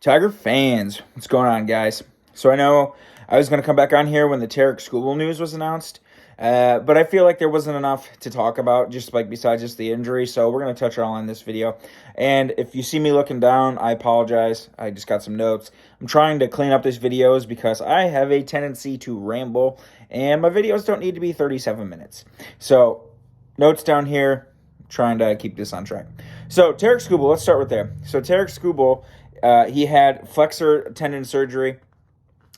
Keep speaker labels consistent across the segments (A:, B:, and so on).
A: Tiger fans, what's going on, guys? So I know I was going to come back on here when the Tarik Skubal news was announced, but I feel like there wasn't enough to talk about, just like besides just the injury. So we're going to touch it all in this video. And if you see me looking down, I apologize. I just got some notes. I'm trying to clean up these videos because I have a tendency to ramble, and my videos don't need to be 37 minutes. So notes down here. Trying to keep this on track. So Tarik Skubal, let's start with there. So Tarik Skubal, he had flexor tendon surgery,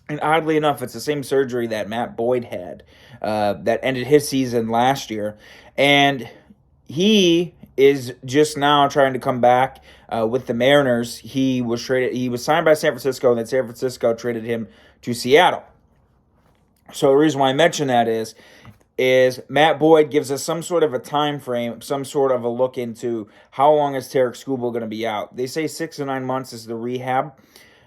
A: and oddly enough, it's the same surgery that Matt Boyd had that ended his season last year, and he is just now trying to come back with the Mariners. He was signed by San Francisco, and then San Francisco traded him to Seattle. So the reason why I mention that is Matt Boyd gives us some sort of a time frame, some sort of a look into how long is Tarik Skubal going to be out. They say 6 to 9 months is the rehab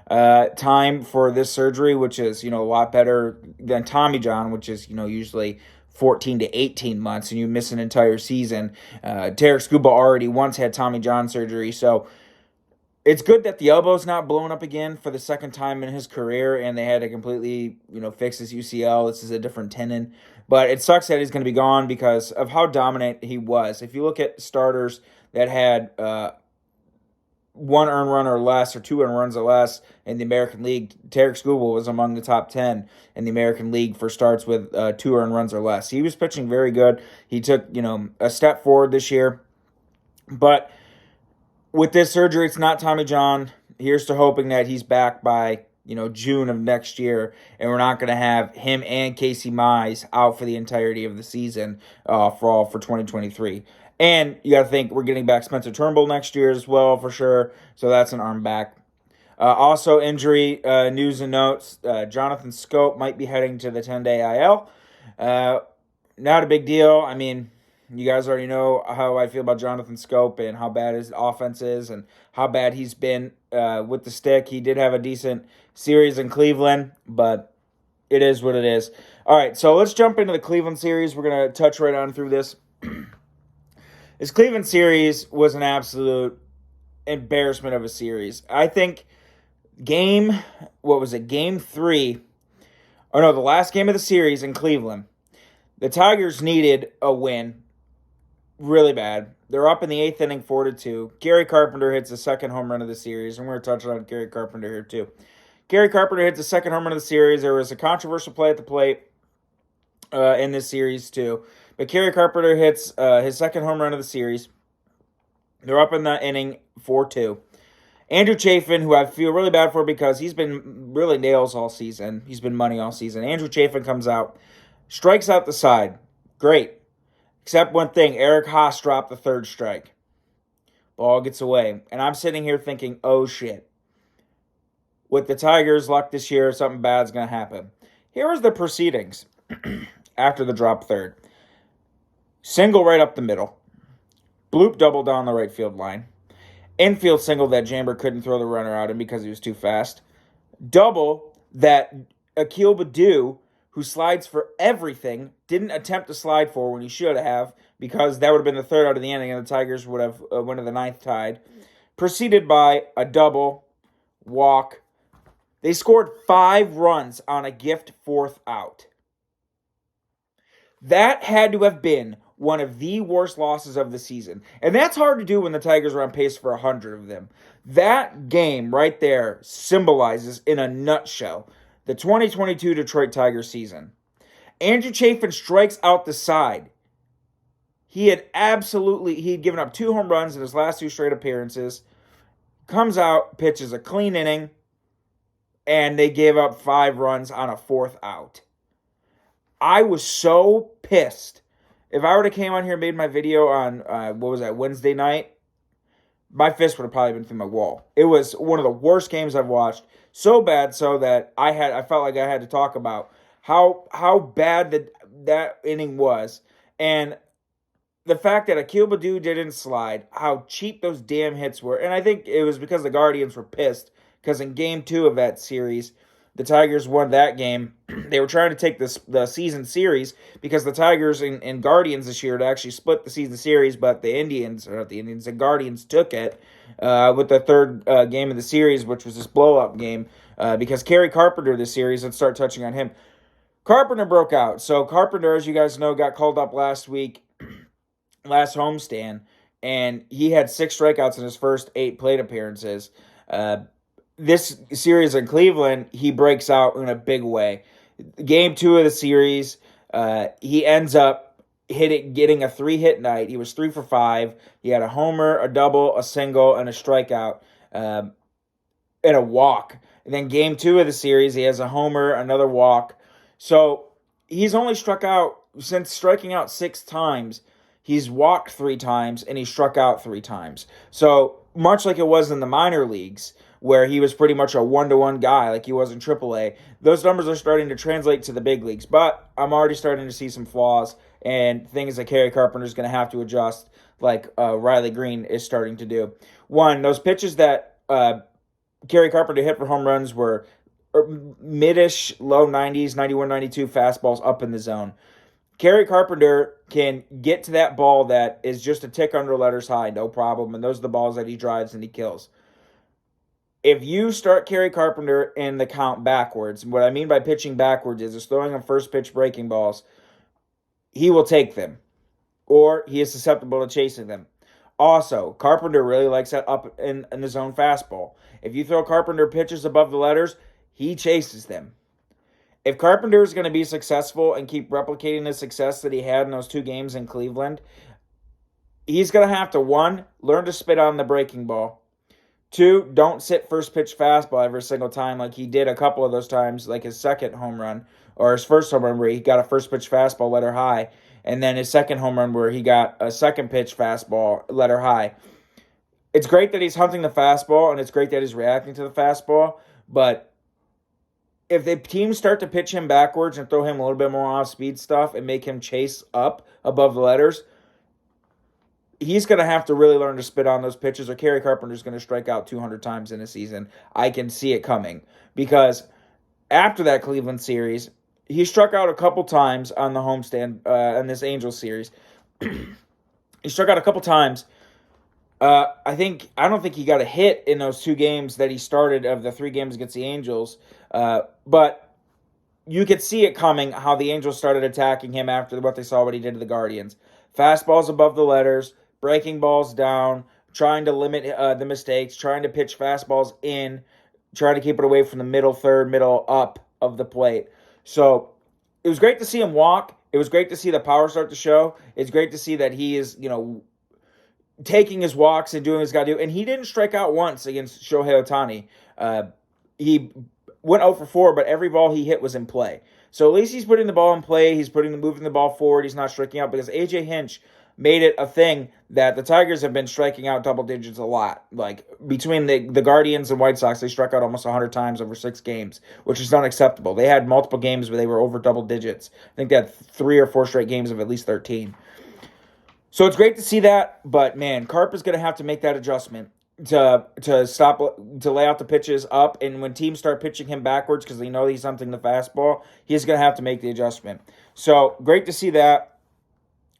A: time for this surgery, which is, a lot better than Tommy John, which is, usually 14 to 18 months, and you miss an entire season. Tarik Skubal already once had Tommy John surgery, so it's good that the elbow's not blown up again for the second time in his career, and they had to completely, fix his UCL. This is a different tendon. But it sucks that he's going to be gone because of how dominant he was. If you look at starters that had one earned run or less or 2 earned runs or less in the American League, Tarik Skubal was among the top 10 in the American League for starts with 2 earned runs or less. He was pitching very good. He took, a step forward this year. But with this surgery, it's not Tommy John. Here's to hoping that he's back by June of next year, and we're not going to have him and Casey Mize out for the entirety of the season for 2023. And you got to think we're getting back Spencer Turnbull next year as well for sure, so that's an arm back. Also, injury news and notes, Jonathan Schoop might be heading to the 10-day IL. Not a big deal. I mean, you guys already know how I feel about Jonathan Schoop and how bad his offense is and how bad he's been with the stick. He did have a decent series in Cleveland, but it is what it is. All right, so let's jump into the Cleveland series. We're going to touch right on through this. This Cleveland series was an absolute embarrassment of a series. I think game 3, the last game of the series in Cleveland, the Tigers needed a win really bad. They're up in the 8th inning, 4-2. Kerry Carpenter hits the second home run of the series, and we're going to touch on Kerry Carpenter here too. Kerry Carpenter hits the second home run of the series. There was a controversial play at the plate in this series too. But Kerry Carpenter hits his second home run of the series. They're up in the inning, 4-2. Andrew Chafin, who I feel really bad for because he's been really nails all season. He's been money all season. Andrew Chafin comes out, strikes out the side. Great. Except one thing, Eric Haas dropped the third strike. Ball gets away. And I'm sitting here thinking, oh shit. With the Tigers' luck this year, something bad's going to happen. Here was the proceedings after the drop third. Single right up the middle. Bloop double down the right field line. Infield single that Jamber couldn't throw the runner out in because he was too fast. Double that Akil Baddoo, who slides for everything, didn't attempt to slide for when he should have, because that would have been the third out of the inning, and the Tigers would have went to the 9th tied. Preceded by a double, walk. They scored 5 runs on a gift 4th out. That had to have been one of the worst losses of the season. And that's hard to do when the Tigers are on pace for 100 of them. That game right there symbolizes, in a nutshell, the 2022 Detroit Tigers season. Andrew Chafin strikes out the side. He had given up 2 home runs in his last 2 straight appearances. Comes out, pitches a clean inning, and they gave up 5 runs on a 4th out. I was so pissed. If I would have came on here and made my video on, Wednesday night, my fist would have probably been through my wall. It was one of the worst games I've watched. So bad so that I felt like I had to talk about how bad that inning was. And the fact that Akil Baddoo didn't slide, how cheap those damn hits were. And I think it was because the Guardians were pissed. Because in Game 2 of that series, the Tigers won that game. They were trying to take the season series because the Tigers and Guardians this year to actually split the season series, but the Guardians took it with the third game of the series, which was this blow-up game because Kerry Carpenter this series, let's start touching on him. Carpenter broke out. So Carpenter, as you guys know, got called up last week, last homestand, and he had 6 strikeouts in his first 8 plate appearances. This series in Cleveland, he breaks out in a big way. Game 2 of the series, he ends up getting a 3-hit night. He was 3 for 5. He had a homer, a double, a single, and a strikeout, and a walk. And then game 2 of the series, he has a homer, another walk. So he's only struck out, since striking out 6 times, he's walked 3 times, and he struck out 3 times. So much like it was in the minor leagues, where he was pretty much a 1-to-1 guy like he was in AAA, those numbers are starting to translate to the big leagues. But I'm already starting to see some flaws and things that Kerry Carpenter is going to have to adjust, like Riley Greene is starting to do. One, those pitches that Kerry Carpenter hit for home runs were mid-ish, low 90s, 91, 92 fastballs up in the zone. Kerry Carpenter can get to that ball that is just a tick under letters high, no problem, and those are the balls that he drives and he kills. If you start Kerry Carpenter in the count backwards, what I mean by pitching backwards is throwing him first pitch breaking balls, he will take them, or he is susceptible to chasing them. Also, Carpenter really likes that up in the zone fastball. If you throw Carpenter pitches above the letters, he chases them. If Carpenter is going to be successful and keep replicating the success that he had in those 2 games in Cleveland, he's going to have to, 1, learn to spit on the breaking ball. 2, don't sit first pitch fastball every single time like he did a couple of those times, like his second home run, or his first home run where he got a first pitch fastball letter high, and then his second home run where he got a second pitch fastball letter high. It's great that he's hunting the fastball, and it's great that he's reacting to the fastball, but if the teams start to pitch him backwards and throw him a little bit more off-speed stuff and make him chase up above the letters, he's going to have to really learn to spit on those pitches, or Kerry Carpenter's going to strike out 200 times in a season. I can see it coming, because after that Cleveland series, he struck out a couple times on the homestand in this Angels series. He struck out a couple times. I don't think he got a hit in those 2 games that he started of the 3 games against the Angels, but you could see it coming how the Angels started attacking him after what he did to the Guardians. Fastballs above the letters, breaking balls down, trying to limit the mistakes, trying to pitch fastballs in, trying to keep it away from the middle third, middle up of the plate. So it was great to see him walk. It was great to see the power start to show. It's great to see that he is, taking his walks and doing what he's got to do. And he didn't strike out once against Shohei Ohtani. He went 0 for 4, but every ball he hit was in play. So at least he's putting the ball in play. He's moving the ball forward. He's not striking out, because A.J. Hinch made it a thing that the Tigers have been striking out double digits a lot. Like, between the Guardians and White Sox, they struck out almost 100 times over 6 games, which is unacceptable. They had multiple games where they were over double digits. I think they had 3 or 4 straight games of at least 13. So it's great to see that, but man, Carp is going to have to make that adjustment to stop, to lay out the pitches up, and when teams start pitching him backwards because they know he's hunting the fastball, he's going to have to make the adjustment. So great to see that.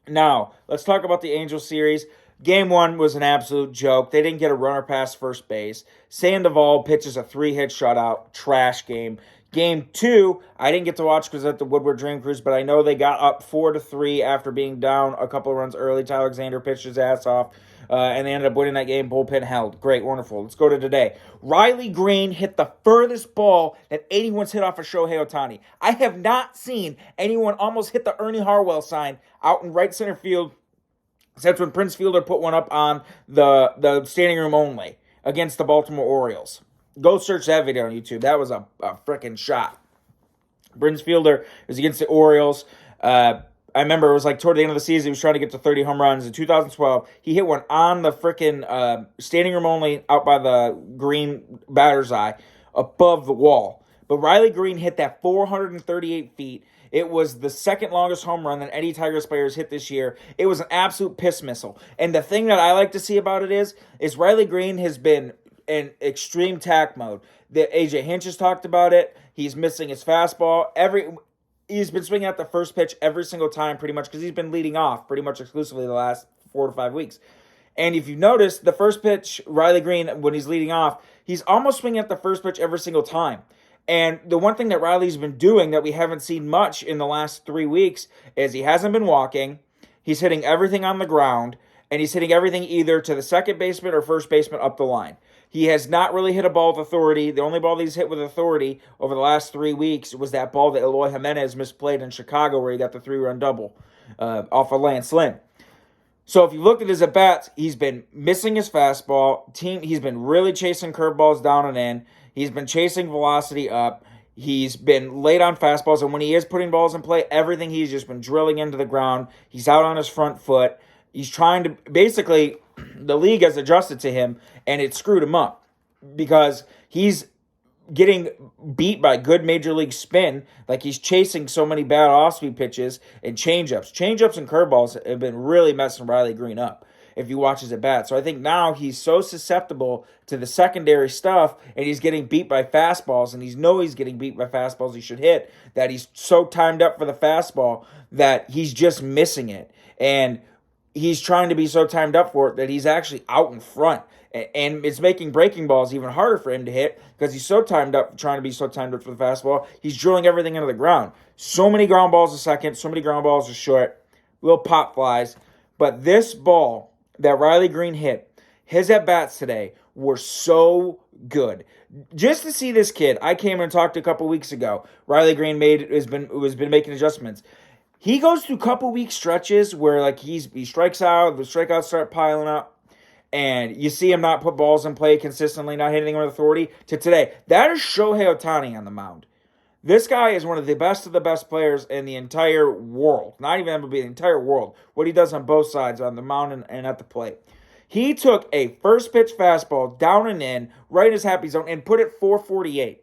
A: Now, let's talk about the Angels series. Game 1 was an absolute joke. They didn't get a runner past first base. Sandoval pitches a 3-hit shutout. Trash game. Game 2, I didn't get to watch because at the Woodward Dream Cruise, but I know they got up 4-3 after being down a couple of runs early. Tyler Alexander pitched his ass off, and they ended up winning that game. Bullpen held. Great, wonderful. Let's go to today. Riley Greene hit the furthest ball that anyone's hit off of Shohei Ohtani. I have not seen anyone almost hit the Ernie Harwell sign out in right center field since when Prince Fielder put one up on the standing room only against the Baltimore Orioles. Go search that video on YouTube. That was a freaking shot. Prince Fielder was against the Orioles. I remember it was like toward the end of the season, he was trying to get to 30 home runs. In 2012, he hit one on the freaking standing room only out by the green batter's eye above the wall. But Riley Greene hit that 438 feet. It was the second longest home run that any Tigers players hit this year. It was an absolute piss missile. And the thing that I like to see about it is Riley Greene has been in extreme tack mode. The AJ Hinch has talked about it. He's missing his fastball. He's been swinging at the first pitch every single time, pretty much, because he's been leading off pretty much exclusively the last 4 to 5 weeks. And if you notice, the first pitch, Riley Greene, when he's leading off, he's almost swinging at the first pitch every single time. And the one thing that Riley's been doing that we haven't seen much in the last 3 weeks is he hasn't been walking. He's hitting everything on the ground, and he's hitting everything either to the second baseman or first baseman up the line. He has not really hit a ball with authority. The only ball that he's hit with authority over the last 3 weeks was that ball that Eloy Jimenez misplayed in Chicago where he got the 3-run double off of Lance Lynn. So if you look at his at-bats, he's been missing his fastball. He's been really chasing curveballs down and in. He's been chasing velocity up. He's been late on fastballs, and when he is putting balls in play, everything he's just been drilling into the ground. He's out on his front foot. He's trying to, basically, the league has adjusted to him, and it screwed him up because he's getting beat by good major league spin. Like, he's chasing so many bad off-speed pitches and changeups. Changeups and curveballs have been really messing Riley Greene up if you watch his at-bat. So I think now he's so susceptible to the secondary stuff, and he's getting beat by fastballs, and he's getting beat by fastballs he should hit, that he's so timed up for the fastball that he's just missing it. And he's trying to be so timed up for it that he's actually out in front. And it's making breaking balls even harder for him to hit because he's so timed up, trying to be so timed up for the fastball. He's drilling everything into the ground. So many ground balls a second, so many ground balls a short, little pop flies. But this ball that Riley Greene hit, his at-bats today were so good. Just to see this kid, I came and talked a couple weeks ago. Riley Greene has been making adjustments. He goes through a couple week stretches where like he strikes out, the strikeouts start piling up, and you see him not put balls in play consistently, not hitting with authority, to today. That is Shohei Ohtani on the mound. This guy is one of the best players in the entire world. Not even MLB, the entire world. What he does on both sides, on the mound and at the plate. He took a first pitch fastball down and in, right in his happy zone, and put it 448.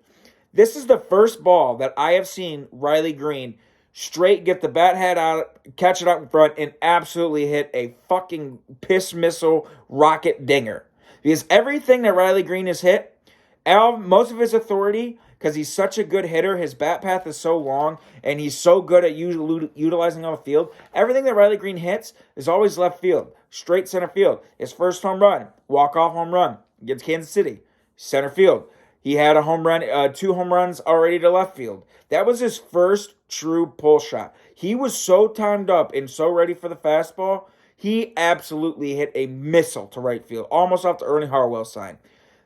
A: This is the first ball that I have seen Riley Greene straight get the bat head out, catch it up in front, and absolutely hit a fucking piss missile rocket dinger. Because everything that Riley Greene has hit, most of his authority, because he's such a good hitter, his bat path is so long, and he's so good at utilizing on the field, everything that Riley Greene hits is always left field, straight center field. His first home run, walk-off home run against Kansas City, center field. He had a home run, 2 home runs already to left field. That was his first true pull shot. He was so timed up and so ready for the fastball, he absolutely hit a missile to right field, almost off the Ernie Harwell sign.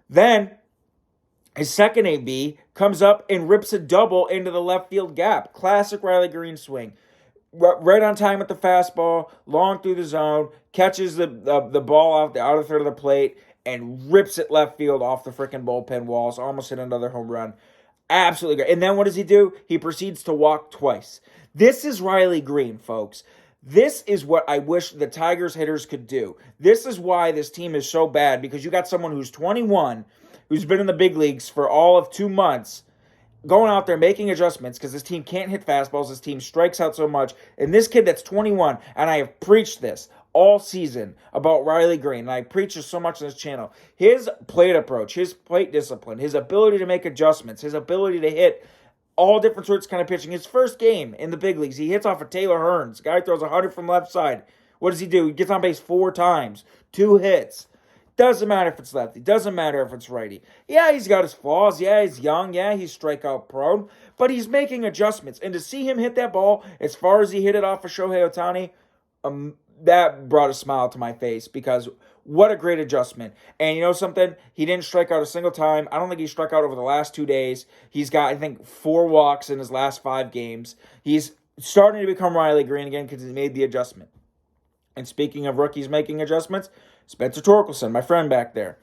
A: Then, his second AB comes up and rips a double into the left field gap. Classic Riley Greene swing. Right on time with the fastball, long through the zone, catches the ball out the outer third of the plate, and rips it left field off the freaking bullpen walls. Almost hit another home run. Absolutely great. And then what does he do? He proceeds to walk twice. This is Riley Greene, folks. This is what I wish the Tigers hitters could do. This is why this team is so bad, because you got someone who's 21, who's been in the big leagues for all of 2 months, going out there making adjustments because this team can't hit fastballs. This team strikes out so much. And this kid that's 21, and I have preached this all season about Riley Greene, and I preach this so much on this channel. His plate approach, his plate discipline, his ability to make adjustments, his ability to hit all different sorts of kind of pitching. His first game in the big leagues, he hits off of Taylor Hearns. Guy throws 100 from left side. What does he do? He gets on base 4 times, 2 hits. Doesn't matter if it's lefty. Doesn't matter if it's righty. Yeah, he's got his flaws. Yeah, he's young. Yeah, he's strikeout prone. But he's making adjustments. And to see him hit that ball as far as he hit it off of Shohei Ohtani, that brought a smile to my face, because what a great adjustment. And you know something? He didn't strike out a single time. I don't think he struck out over the last 2 days. He's got, I think, 4 walks in his last 5 games. He's starting to become Riley Greene again because he made the adjustment. And speaking of rookies making adjustments, Spencer Torkelson, my friend back there.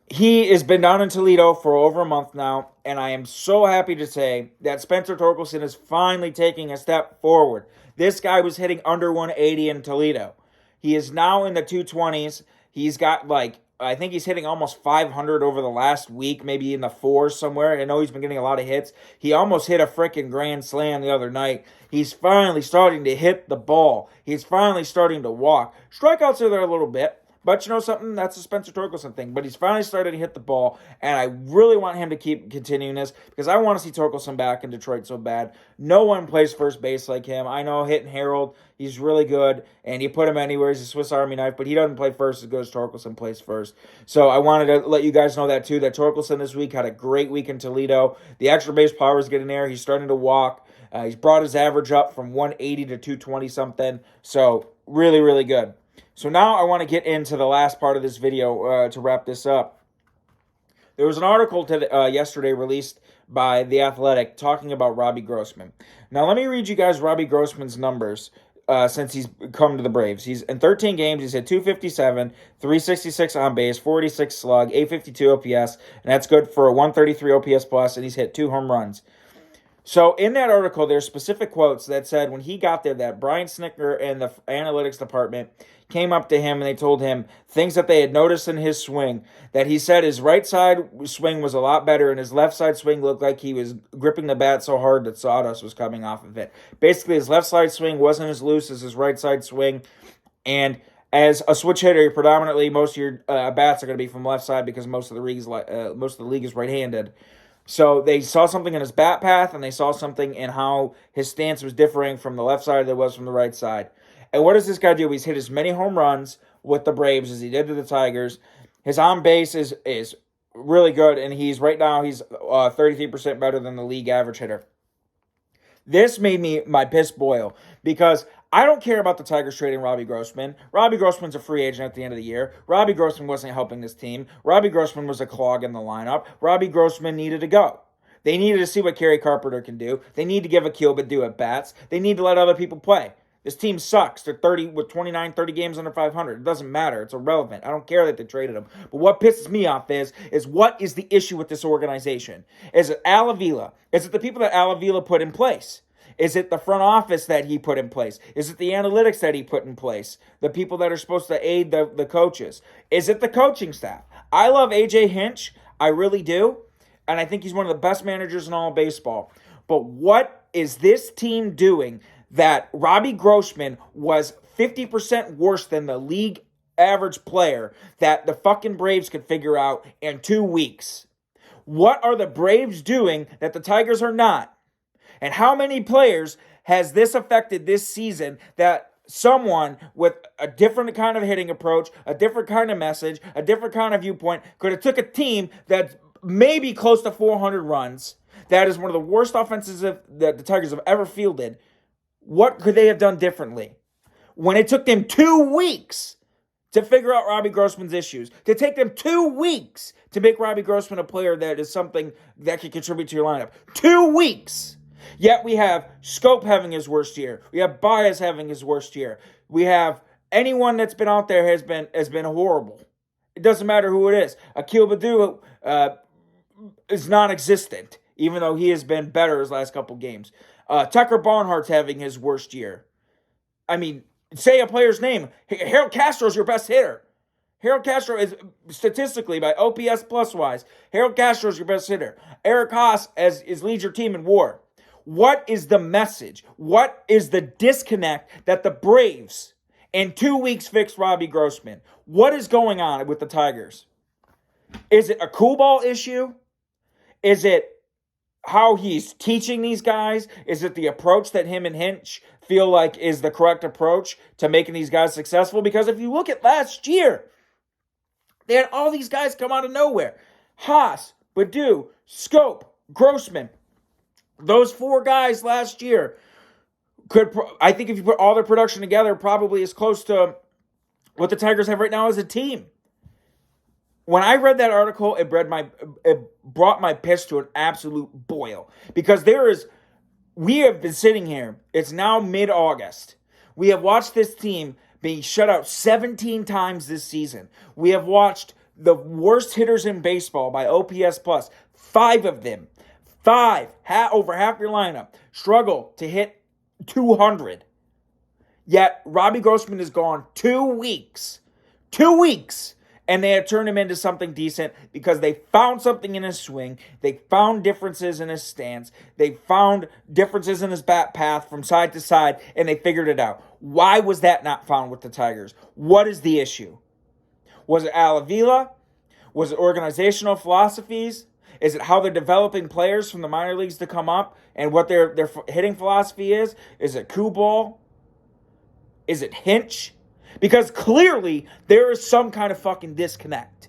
A: He has been down in Toledo for over a month now, and I am so happy to say that Spencer Torkelson is finally taking a step forward. This guy was hitting under 180 in Toledo. He is now in the 220s. He's got I think he's hitting almost 500 over the last week, maybe in the 4s somewhere. I know he's been getting a lot of hits. He almost hit a freaking grand slam the other night. He's finally starting to hit the ball. He's finally starting to walk. Strikeouts are there a little bit, But you know something? That's a Spencer Torkelson thing. But he's finally started to hit the ball, and I really want him to keep continuing this because I want to see Torkelson back in Detroit so bad. No one plays first base like him. I know Hitting Harold, he's really good, and you put him anywhere. He's a Swiss Army knife, but he doesn't play first as good as Torkelson plays first. So I wanted to let you guys know that too, that Torkelson this week had a great week in Toledo. The extra base power is getting there. He's starting to walk. He's brought his average up from 180 to 220 something. So really, really good. So now I want to get into the last part of this video to wrap this up. There was an article yesterday released by The Athletic talking about Robbie Grossman. Now let me read you guys Robbie Grossman's numbers since he's come to the Braves. He's in 13 games, he's hit 257, 366 on base, 46 slug, 852 OPS, and that's good for a 133 OPS plus, and he's hit 2 home runs. So in that article, there's specific quotes that said when he got there that Brian Snitker and the analytics department came up to him and they told him things that they had noticed in his swing, that he said his right side swing was a lot better and his left side swing looked like he was gripping the bat so hard that sawdust was coming off of it. Basically, his left side swing wasn't as loose as his right side swing, and as a switch hitter, predominantly most of your bats are going to be from left side because most of the league is right-handed. So they saw something in his bat path, and they saw something in how his stance was differing from the left side than it was from the right side. And what does this guy do? He's hit as many home runs with the Braves as he did to the Tigers. His on base is really good, and he's 33% better than the league average hitter. This made my piss boil because I don't care about the Tigers trading Robbie Grossman. Robbie Grossman's a free agent at the end of the year. Robbie Grossman wasn't helping this team. Robbie Grossman was a clog in the lineup. Robbie Grossman needed to go. They needed to see what Kerry Carpenter can do. They need to give Akil Baddoo at bats. They need to let other people play. This team sucks. They're 30 games under 500. It doesn't matter. It's irrelevant. I don't care that they traded him. But what pisses me off is what is the issue with this organization? Is it Al Avila? Is it the people that Al Avila put in place? Is it the front office that he put in place? Is it the analytics that he put in place? The people that are supposed to aid the coaches? Is it the coaching staff? I love A.J. Hinch. I really do. And I think he's one of the best managers in all of baseball. But what is this team doing that Robbie Grossman was 50% worse than the league average player that the fucking Braves could figure out in 2 weeks? What are the Braves doing that the Tigers are not? And how many players has this affected this season that someone with a different kind of hitting approach, a different kind of message, a different kind of viewpoint could have took a team that's maybe close to 400 runs, that is one of the worst offenses that the Tigers have ever fielded? What could they have done differently? When it took them 2 weeks to figure out Robbie Grossman's issues, to take them 2 weeks to make Robbie Grossman a player that is something that can contribute to your lineup. 2 weeks! Yet we have Scope having his worst year. We have Baez having his worst year. We have anyone that's been out there has been horrible. It doesn't matter who it is. Akil Baddoo is non-existent, even though he has been better his last couple games. Tucker Barnhart's having his worst year. I mean, say a player's name. Harold Castro's your best hitter. Harold Castro is, statistically, by OPS plus wise, Harold Castro's your best hitter. Eric Haas leads your team in WAR. What is the message? What is the disconnect that the Braves in 2 weeks fixed Robbie Grossman? What is going on with the Tigers? Is it a cool ball issue? Is it how he's teaching these guys? Is it the approach that him and Hinch feel like is the correct approach to making these guys successful? Because if you look at last year, they had all these guys come out of nowhere. Haas, Baddoo, Scope, Grossman. Those 4 guys last year I think if you put all their production together, probably as close to what the Tigers have right now as a team. When I read that article, it brought my piss to an absolute boil. Because we have been sitting here, it's now mid-August. We have watched this team being shut out 17 times this season. We have watched the worst hitters in baseball by OPS plus, 5 of them. Over half your lineup, struggle to hit 200. Yet, Robbie Grossman is gone 2 weeks. 2 weeks. And they had turned him into something decent because they found something in his swing. They found differences in his stance. They found differences in his bat path from side to side, and they figured it out. Why was that not found with the Tigers? What is the issue? Was it Alavila? Was it organizational philosophies? Is it how they're developing players from the minor leagues to come up and what their hitting philosophy is? Is it Skubal? Is it Hinch? Because clearly there is some kind of fucking disconnect.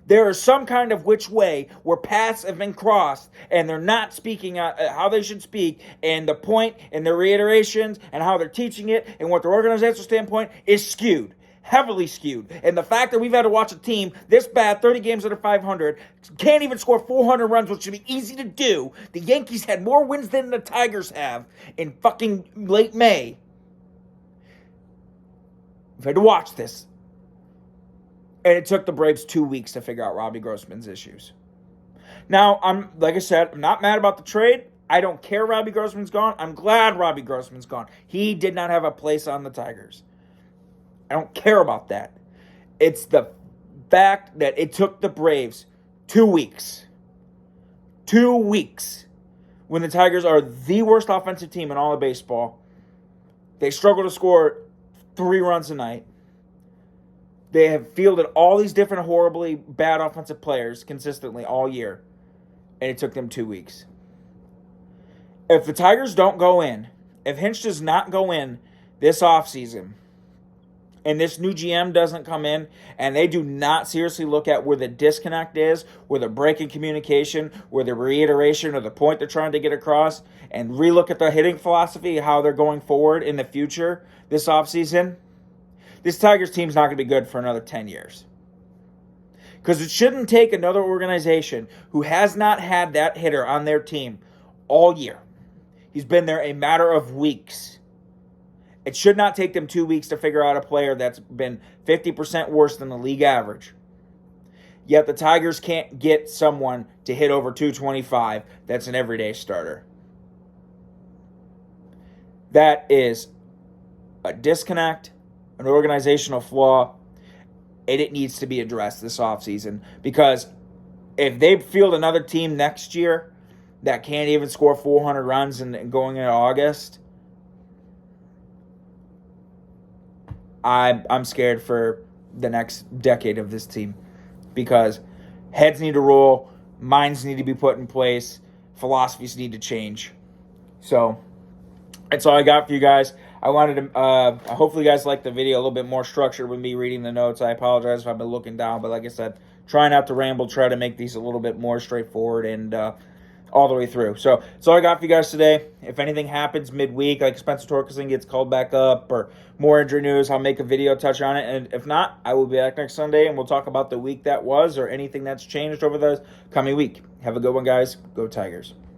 A: There is some kind of which way where paths have been crossed and they're not speaking how they should speak, and the point and their reiterations and how they're teaching it and what their organizational standpoint is skewed. Heavily skewed. And the fact that we've had to watch a team this bad, 30 games under 500, can't even score 400 runs, which should be easy to do. The Yankees had more wins than the Tigers have in fucking late May. We've had to watch this. And it took the Braves 2 weeks to figure out Robbie Grossman's issues. Now, like I said, I'm not mad about the trade. I don't care Robbie Grossman's gone. I'm glad Robbie Grossman's gone. He did not have a place on the Tigers. I don't care about that. It's the fact that it took the Braves 2 weeks. 2 weeks. When the Tigers are the worst offensive team in all of baseball. They struggle to score 3 runs a night. They have fielded all these different horribly bad offensive players consistently all year. And it took them 2 weeks. If the Tigers don't go in, if Hinch does not go in this offseason, and this new GM doesn't come in, and they do not seriously look at where the disconnect is, where the break in communication, where the reiteration or the point they're trying to get across, and relook at the hitting philosophy, how they're going forward in the future this offseason, this Tigers team's not going to be good for another 10 years. Because it shouldn't take another organization who has not had that hitter on their team all year. He's been there a matter of weeks. It should not take them 2 weeks to figure out a player that's been 50% worse than the league average. Yet the Tigers can't get someone to hit over 225 that's an everyday starter. That is a disconnect, an organizational flaw, and it needs to be addressed this offseason. Because if they field another team next year that can't even score 400 runs and going into August, I'm scared for the next decade of this team, because heads need to roll, minds need to be put in place, philosophies need to change. So that's all I got for you guys. I wanted to, hopefully you guys liked the video, a little bit more structured with me reading the notes. I apologize if I've been looking down, but like I said, try not to ramble, try to make these a little bit more straightforward and all the way through. So that's all I got for you guys today. If anything happens midweek, like Spencer Torkelson gets called back up or more injury news, I'll make a video touch on it. And if not, I will be back next Sunday and we'll talk about the week that was or anything that's changed over the coming week. Have a good one, guys. Go Tigers.